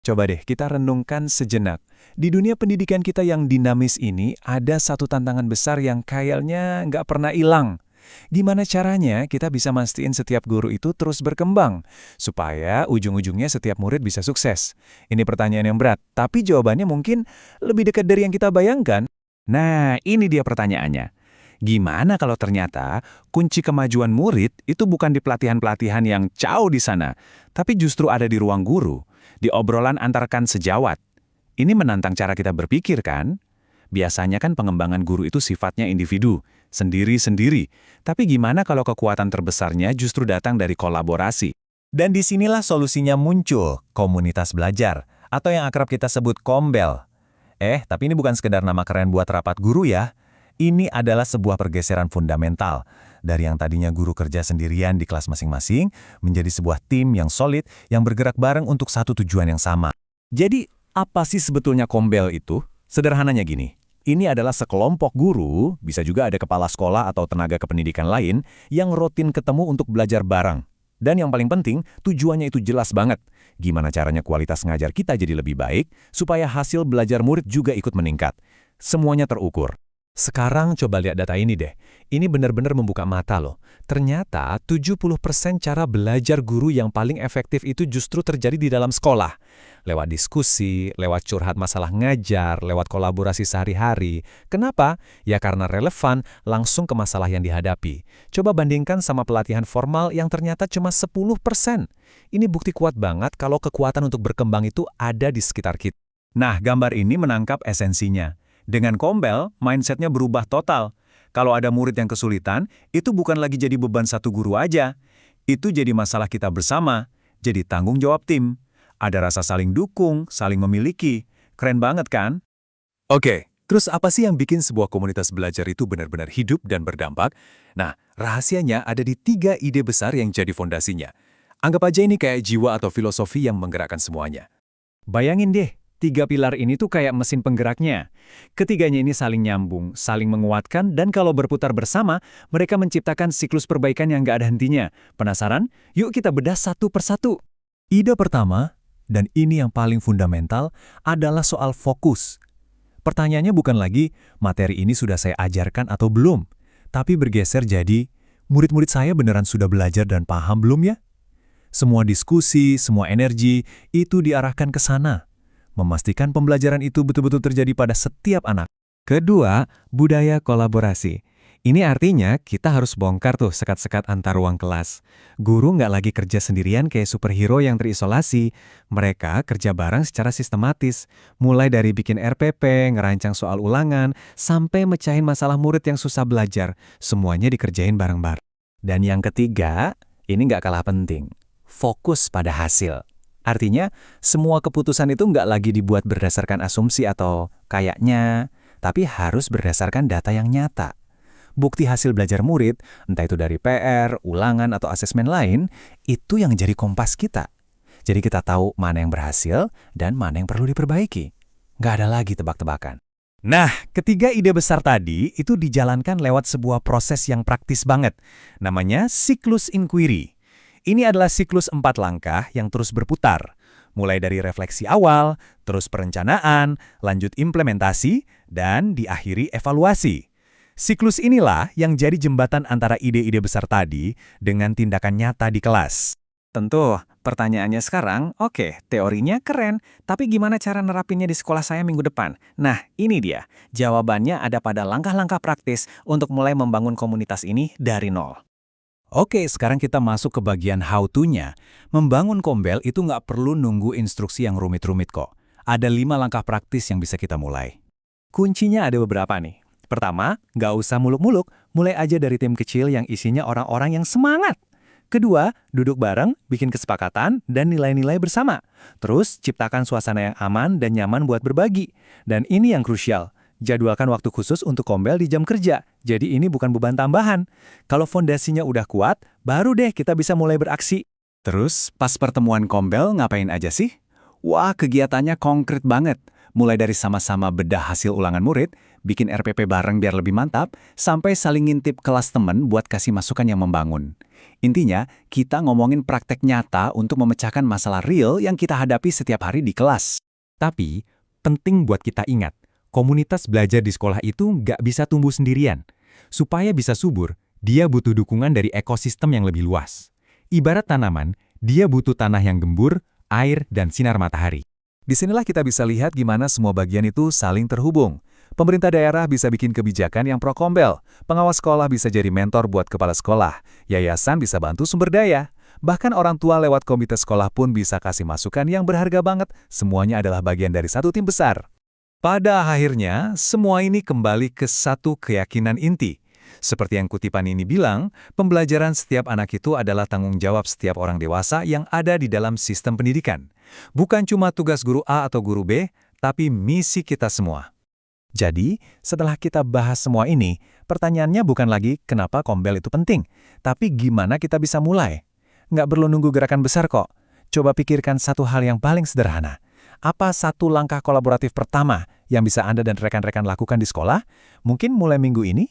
Coba deh kita renungkan sejenak. Di dunia pendidikan kita yang dinamis ini, ada satu tantangan besar yang kayaknya nggak pernah hilang. Gimana caranya kita bisa mastiin setiap guru itu terus berkembang, supaya ujung-ujungnya setiap murid bisa sukses? Ini pertanyaan yang berat, tapi jawabannya mungkin lebih dekat dari yang kita bayangkan. Nah, ini dia pertanyaannya. Gimana kalau ternyata kunci kemajuan murid itu bukan di pelatihan-pelatihan yang jauh di sana, tapi justru ada di ruang guru, di obrolan antarkan sejawat. Ini menantang cara kita berpikir kan? Biasanya kan pengembangan guru itu sifatnya individu, sendiri-sendiri. Tapi gimana kalau kekuatan terbesarnya justru datang dari kolaborasi? Dan disinilah solusinya muncul, komunitas belajar, atau yang akrab kita sebut kombel. Tapi ini bukan sekedar nama keren buat rapat guru ya. Ini adalah sebuah pergeseran fundamental. Dari yang tadinya guru kerja sendirian di kelas masing-masing, menjadi sebuah tim yang solid yang bergerak bareng untuk satu tujuan yang sama. Jadi, apa sih sebetulnya kombel itu? Sederhananya gini, ini adalah sekelompok guru, bisa juga ada kepala sekolah atau tenaga kependidikan lain, yang rutin ketemu untuk belajar bareng. Dan yang paling penting, tujuannya itu jelas banget. Gimana caranya kualitas ngajar kita jadi lebih baik, supaya hasil belajar murid juga ikut meningkat. Semuanya terukur. Sekarang coba lihat data ini deh. Ini benar-benar membuka mata loh. Ternyata 70% cara belajar guru yang paling efektif itu justru terjadi di dalam sekolah. Lewat diskusi, lewat curhat masalah ngajar, lewat kolaborasi sehari-hari. Kenapa? Ya karena relevan langsung ke masalah yang dihadapi. Coba bandingkan sama pelatihan formal yang ternyata cuma 10%. Ini bukti kuat banget kalau kekuatan untuk berkembang itu ada di sekitar kita. Nah, gambar ini menangkap esensinya. Dengan kombel, mindsetnya berubah total. Kalau ada murid yang kesulitan, itu bukan lagi jadi beban satu guru aja. Itu jadi masalah kita bersama, jadi tanggung jawab tim. Ada rasa saling dukung, saling memiliki. Keren banget kan? Oke, terus apa sih yang bikin sebuah komunitas belajar itu benar-benar hidup dan berdampak? Nah, rahasianya ada di 3 ide besar yang jadi fondasinya. Anggap aja ini kayak jiwa atau filosofi yang menggerakkan semuanya. Bayangin deh, 3 pilar ini tuh kayak mesin penggeraknya. Ketiganya ini saling nyambung, saling menguatkan, dan kalau berputar bersama, mereka menciptakan siklus perbaikan yang nggak ada hentinya. Penasaran? Yuk kita bedah satu persatu. Ide pertama, dan ini yang paling fundamental, adalah soal fokus. Pertanyaannya bukan lagi, materi ini sudah saya ajarkan atau belum, tapi bergeser jadi, murid-murid saya beneran sudah belajar dan paham belum ya? Semua diskusi, semua energi, itu diarahkan ke sana. Memastikan pembelajaran itu betul-betul terjadi pada setiap anak. Kedua, budaya kolaborasi. Ini artinya kita harus bongkar tuh sekat-sekat antar ruang kelas. Guru nggak lagi kerja sendirian kayak superhero yang terisolasi. Mereka kerja bareng secara sistematis. Mulai dari bikin RPP, ngerancang soal ulangan, sampai mecahin masalah murid yang susah belajar. Semuanya dikerjain bareng-bareng. Dan yang ketiga, ini nggak kalah penting. Fokus pada hasil. Artinya, semua keputusan itu nggak lagi dibuat berdasarkan asumsi atau kayaknya, tapi harus berdasarkan data yang nyata. Bukti hasil belajar murid, entah itu dari PR, ulangan, atau asesmen lain, itu yang jadi kompas kita. Jadi kita tahu mana yang berhasil dan mana yang perlu diperbaiki. Nggak ada lagi tebak-tebakan. Nah, ketiga ide besar tadi itu dijalankan lewat sebuah proses yang praktis banget. Namanya siklus inquiry. Ini adalah siklus 4 langkah yang terus berputar, mulai dari refleksi awal, terus perencanaan, lanjut implementasi, dan diakhiri evaluasi. Siklus inilah yang jadi jembatan antara ide-ide besar tadi dengan tindakan nyata di kelas. Tentu, pertanyaannya sekarang, oke, teorinya keren, tapi gimana cara nerapinnya di sekolah saya minggu depan? Nah, ini dia. Jawabannya ada pada langkah-langkah praktis untuk mulai membangun komunitas ini dari nol. Oke, sekarang kita masuk ke bagian how to-nya. Membangun kombel itu nggak perlu nunggu instruksi yang rumit-rumit kok. Ada 5 langkah praktis yang bisa kita mulai. Kuncinya ada beberapa nih. Pertama, nggak usah muluk-muluk, mulai aja dari tim kecil yang isinya orang-orang yang semangat. Kedua, duduk bareng, bikin kesepakatan, dan nilai-nilai bersama. Terus, ciptakan suasana yang aman dan nyaman buat berbagi. Dan ini yang krusial. Jadwalkan waktu khusus untuk kombel di jam kerja. Jadi ini bukan beban tambahan. Kalau fondasinya udah kuat, baru deh kita bisa mulai beraksi. Terus, pas pertemuan kombel ngapain aja sih? Wah, kegiatannya konkret banget. mulai dari sama-sama bedah hasil ulangan murid, bikin RPP bareng biar lebih mantap, sampai saling ngintip kelas temen buat kasih masukan yang membangun. Intinya, kita ngomongin praktek nyata untuk memecahkan masalah real yang kita hadapi setiap hari di kelas. Tapi, penting buat kita ingat, komunitas belajar di sekolah itu nggak bisa tumbuh sendirian. Supaya bisa subur, dia butuh dukungan dari ekosistem yang lebih luas. Ibarat tanaman, dia butuh tanah yang gembur, air, dan sinar matahari. Disinilah kita bisa lihat gimana semua bagian itu saling terhubung. Pemerintah daerah bisa bikin kebijakan yang pro-Kombel, pengawas sekolah bisa jadi mentor buat kepala sekolah, yayasan bisa bantu sumber daya, bahkan orang tua lewat komite sekolah pun bisa kasih masukan yang berharga banget, semuanya adalah bagian dari satu tim besar. Pada akhirnya, semua ini kembali ke satu keyakinan inti. Seperti yang kutipan ini bilang, pembelajaran setiap anak itu adalah tanggung jawab setiap orang dewasa yang ada di dalam sistem pendidikan. Bukan cuma tugas guru A atau guru B, tapi misi kita semua. Jadi, setelah kita bahas semua ini, pertanyaannya bukan lagi kenapa Kombel itu penting, tapi gimana kita bisa mulai. Nggak perlu nunggu gerakan besar kok. Coba pikirkan satu hal yang paling sederhana. Apa satu langkah kolaboratif pertama yang bisa Anda dan rekan-rekan lakukan di sekolah? Mungkin mulai minggu ini,